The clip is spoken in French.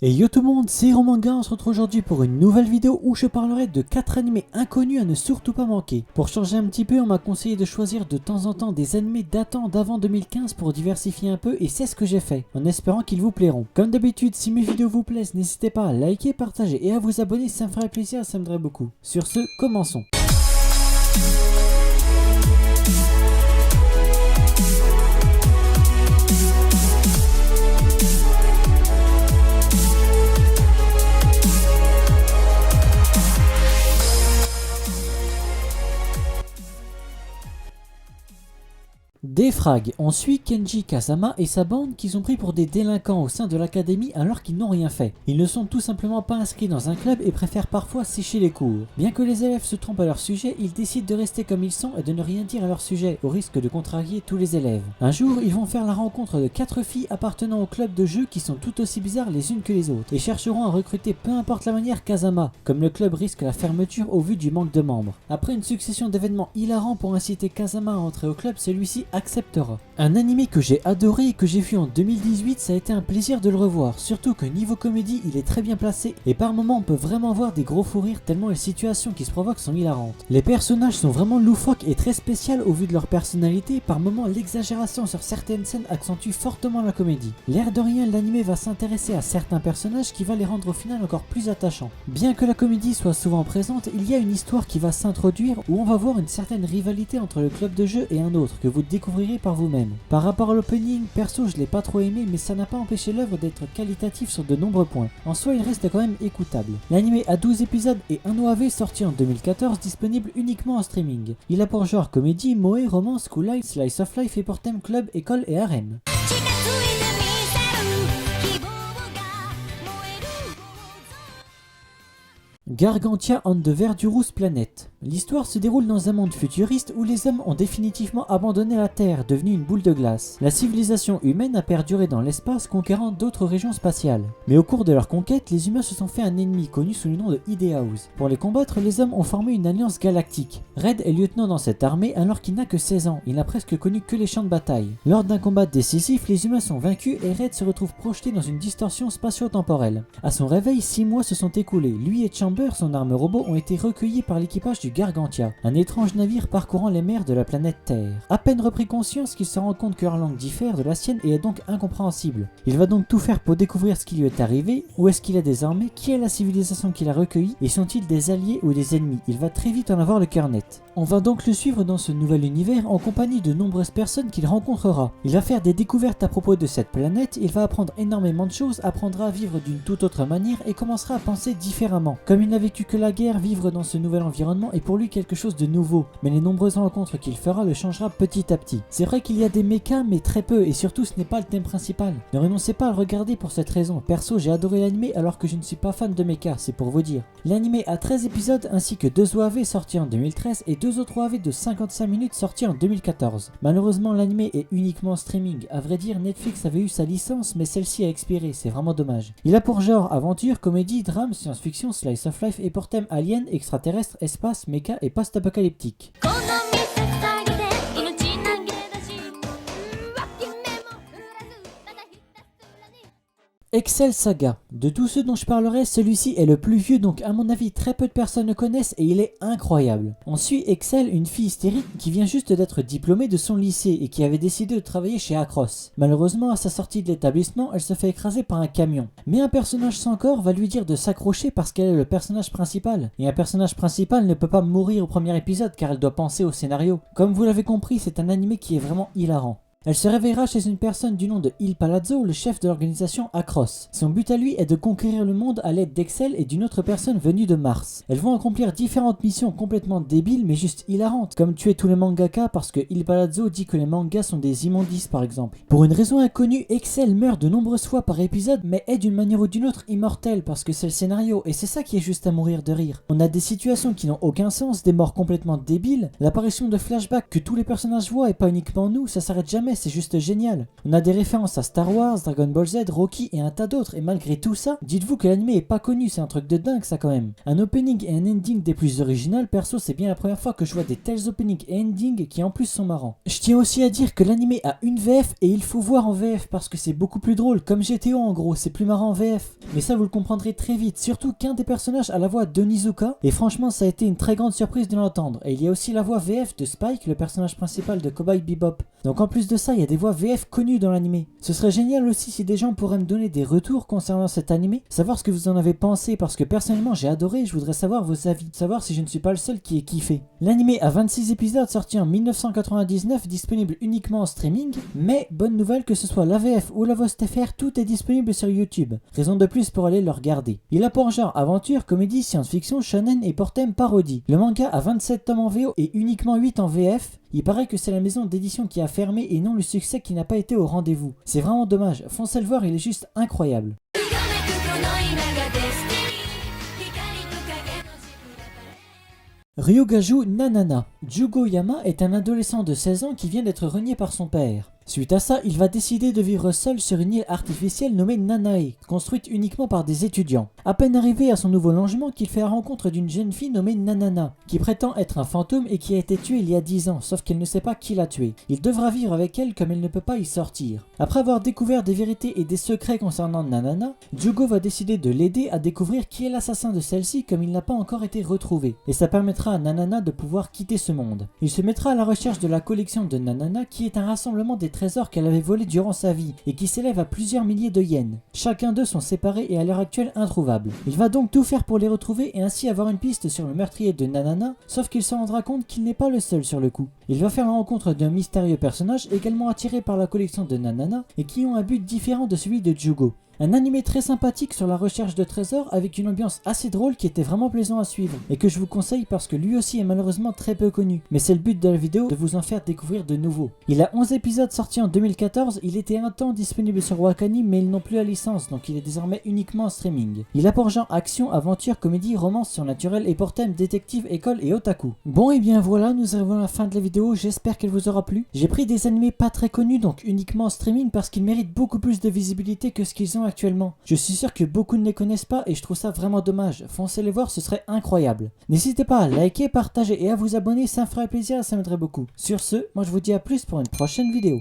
Et yo tout le monde, c'est Romanga, on se retrouve aujourd'hui pour une nouvelle vidéo où je parlerai de 4 animés inconnus à ne surtout pas manquer. Pour changer un petit peu, on m'a conseillé de choisir de temps en temps des animés datant d'avant 2015 pour diversifier un peu et c'est ce que j'ai fait, en espérant qu'ils vous plairont. Comme d'habitude, si mes vidéos vous plaisent, n'hésitez pas à liker, partager et à vous abonner, ça me ferait plaisir, ça m'aiderait beaucoup. Sur ce, commençons. Défrag, on suit Kenji Kazama et sa bande qui sont pris pour des délinquants au sein de l'académie alors qu'ils n'ont rien fait. Ils ne sont tout simplement pas inscrits dans un club et préfèrent parfois sécher les cours. Bien que les élèves se trompent à leur sujet, ils décident de rester comme ils sont et de ne rien dire à leur sujet, au risque de contrarier tous les élèves. Un jour, ils vont faire la rencontre de 4 filles appartenant au club de jeu qui sont tout aussi bizarres les unes que les autres, et chercheront à recruter peu importe la manière Kazama, comme le club risque la fermeture au vu du manque de membres. Après une succession d'événements hilarants pour inciter Kazama à entrer au club, celui-ci acceptera. Un animé que j'ai adoré et que j'ai vu en 2018, ça a été un plaisir de le revoir, surtout que niveau comédie il est très bien placé et par moments on peut vraiment voir des gros fous rires tellement les situations qui se provoquent sont hilarantes. Les personnages sont vraiment loufoques et très spéciales au vu de leur personnalité, par moments l'exagération sur certaines scènes accentue fortement la comédie. L'air de rien, l'animé va s'intéresser à certains personnages qui va les rendre au final encore plus attachants. Bien que la comédie soit souvent présente, il y a une histoire qui va s'introduire où on va voir une certaine rivalité entre le club de jeu et un autre que vous découvrirez par vous-même. Par rapport à l'opening, perso je l'ai pas trop aimé mais ça n'a pas empêché l'œuvre d'être qualitatif sur de nombreux points. En soi il reste quand même écoutable. L'anime a 12 épisodes et un OAV sorti en 2014 disponible uniquement en streaming. Il a pour genre comédie, moe, romance, cool life, slice of life et pour thème club, école et harem. Gargantia on the Verdurous Planet. L'histoire se déroule dans un monde futuriste où les hommes ont définitivement abandonné la Terre, devenue une boule de glace. La civilisation humaine a perduré dans l'espace, conquérant d'autres régions spatiales. Mais au cours de leur conquête, les humains se sont fait un ennemi connu sous le nom de Ideaus. Pour les combattre, les hommes ont formé une alliance galactique. Red est lieutenant dans cette armée alors qu'il n'a que 16 ans, il n'a presque connu que les champs de bataille. Lors d'un combat décisif, les humains sont vaincus et Red se retrouve projeté dans une distorsion spatio-temporelle. À son réveil, 6 mois se sont écoulés. Lui et Chamber, son arme robot, ont été recueillis par l'équipage du Gargantia, un étrange navire parcourant les mers de la planète Terre. À peine repris conscience qu'il se rend compte que leur langue diffère de la sienne et est donc incompréhensible. Il va donc tout faire pour découvrir ce qui lui est arrivé, où est-ce qu'il est désormais, qui est la civilisation qu'il a recueillie et sont-ils des alliés ou des ennemis. Il va très vite en avoir le cœur net. On va donc le suivre dans ce nouvel univers en compagnie de nombreuses personnes qu'il rencontrera. Il va faire des découvertes à propos de cette planète, il va apprendre énormément de choses, apprendra à vivre d'une toute autre manière et commencera à penser différemment. Comme il n'a vécu que la guerre, vivre dans ce nouvel environnement est pour lui quelque chose de nouveau, mais les nombreuses rencontres qu'il fera le changera petit à petit. C'est vrai qu'il y a des mechas mais très peu et surtout ce n'est pas le thème principal. Ne renoncez pas à le regarder pour cette raison. Perso j'ai adoré l'anime alors que je ne suis pas fan de mechas, c'est pour vous dire. L'anime a 13 épisodes ainsi que 2 OAV sortis en 2013 et 2 autres OAV de 55 minutes sortis en 2014. Malheureusement l'anime est uniquement en streaming. À vrai dire Netflix avait eu sa licence mais celle-ci a expiré, c'est vraiment dommage. Il a pour genre aventure, comédie, drame, science-fiction, slice of life et pour thème alien, extraterrestre, espace, méca et post-apocalyptique. Excel Saga. De tous ceux dont je parlerai, celui-ci est le plus vieux donc à mon avis très peu de personnes le connaissent et il est incroyable. On suit Excel, une fille hystérique qui vient juste d'être diplômée de son lycée et qui avait décidé de travailler chez Across. Malheureusement à sa sortie de l'établissement, elle se fait écraser par un camion. Mais un personnage sans corps va lui dire de s'accrocher parce qu'elle est le personnage principal. Et un personnage principal ne peut pas mourir au premier épisode car elle doit penser au scénario. Comme vous l'avez compris, c'est un animé qui est vraiment hilarant. Elle se réveillera chez une personne du nom de Il Palazzo, le chef de l'organisation Across. Son but à lui est de conquérir le monde à l'aide d'Excel et d'une autre personne venue de Mars. Elles vont accomplir différentes missions complètement débiles mais juste hilarantes, comme tuer tous les mangaka parce que Il Palazzo dit que les mangas sont des immondices par exemple. Pour une raison inconnue, Excel meurt de nombreuses fois par épisode mais est d'une manière ou d'une autre immortel parce que c'est le scénario et c'est ça qui est juste à mourir de rire. On a des situations qui n'ont aucun sens, des morts complètement débiles, l'apparition de flashbacks que tous les personnages voient et pas uniquement nous, ça s'arrête jamais fait, c'est juste génial. On a des références à Star Wars, Dragon Ball Z, Rocky et un tas d'autres, et malgré tout ça, dites-vous que l'anime est pas connu, c'est un truc de dingue ça quand même. Un opening et un ending des plus originales, perso c'est bien la première fois que je vois des tels openings et endings qui en plus sont marrants. Je tiens aussi à dire que l'anime a une VF et il faut voir en VF parce que c'est beaucoup plus drôle, comme GTO en gros, c'est plus marrant en VF. Mais ça vous le comprendrez très vite, surtout qu'un des personnages a la voix d'Onizuka, et franchement ça a été une très grande surprise de l'entendre. Et il y a aussi la voix VF de Spike, le personnage principal de Cowboy Bebop. Donc en plus de ça, il y a des voix VF connues dans l'anime. Ce serait génial aussi si des gens pourraient me donner des retours concernant cet anime, savoir ce que vous en avez pensé, parce que personnellement j'ai adoré et je voudrais savoir vos avis, savoir si je ne suis pas le seul qui ait kiffé. L'anime a 26 épisodes sortis en 1999, disponible uniquement en streaming, mais bonne nouvelle que ce soit la VF ou la voix FR, tout est disponible sur YouTube. Raison de plus pour aller le regarder. Il a pour genre aventure, comédie, science-fiction, shonen et pour thème parodie. Le manga a 27 tomes en VO et uniquement 8 en VF. Il paraît que c'est la maison d'édition qui a fermé et non le succès qui n'a pas été au rendez-vous. C'est vraiment dommage, foncez le voir, il est juste incroyable. Ryugaju Nanana. Jugoyama est un adolescent de 16 ans qui vient d'être renié par son père. Suite à ça, il va décider de vivre seul sur une île artificielle nommée Nanae, construite uniquement par des étudiants. À peine arrivé à son nouveau logement qu'il fait la rencontre d'une jeune fille nommée Nanana, qui prétend être un fantôme et qui a été tuée il y a 10 ans, sauf qu'elle ne sait pas qui l'a tuée. Il devra vivre avec elle comme elle ne peut pas y sortir. Après avoir découvert des vérités et des secrets concernant Nanana, Jugo va décider de l'aider à découvrir qui est l'assassin de celle-ci comme il n'a pas encore été retrouvé. Et ça permettra à Nanana de pouvoir quitter ce monde. Il se mettra à la recherche de la collection de Nanana qui est un rassemblement des trésors qu'elle avait volés durant sa vie et qui s'élève à plusieurs milliers de yens. Chacun d'eux sont séparés et à l'heure actuelle introuvables. Il va donc tout faire pour les retrouver et ainsi avoir une piste sur le meurtrier de Nanana, sauf qu'il se rendra compte qu'il n'est pas le seul sur le coup. Il va faire la rencontre d'un mystérieux personnage également attiré par la collection de Nanana et qui ont un but différent de celui de Jugo. Un animé très sympathique sur la recherche de trésors avec une ambiance assez drôle qui était vraiment plaisant à suivre et que je vous conseille parce que lui aussi est malheureusement très peu connu. Mais c'est le but de la vidéo de vous en faire découvrir de nouveaux. Il a 11 épisodes sortis en 2014, il était un temps disponible sur Wakanim mais ils n'ont plus la licence donc il est désormais uniquement en streaming. Il a pour genre action, aventure, comédie, romance surnaturelle et pour thème détective, école et otaku. Bon et bien voilà, nous arrivons à la fin de la vidéo, j'espère qu'elle vous aura plu. J'ai pris des animés pas très connus donc uniquement en streaming parce qu'ils méritent beaucoup plus de visibilité que ce qu'ils ont actuellement. Je suis sûr que beaucoup ne les connaissent pas et je trouve ça vraiment dommage. Foncez les voir, ce serait incroyable. N'hésitez pas à liker, partager et à vous abonner, ça me ferait plaisir et ça m'aiderait beaucoup. Sur ce, moi je vous dis à plus pour une prochaine vidéo.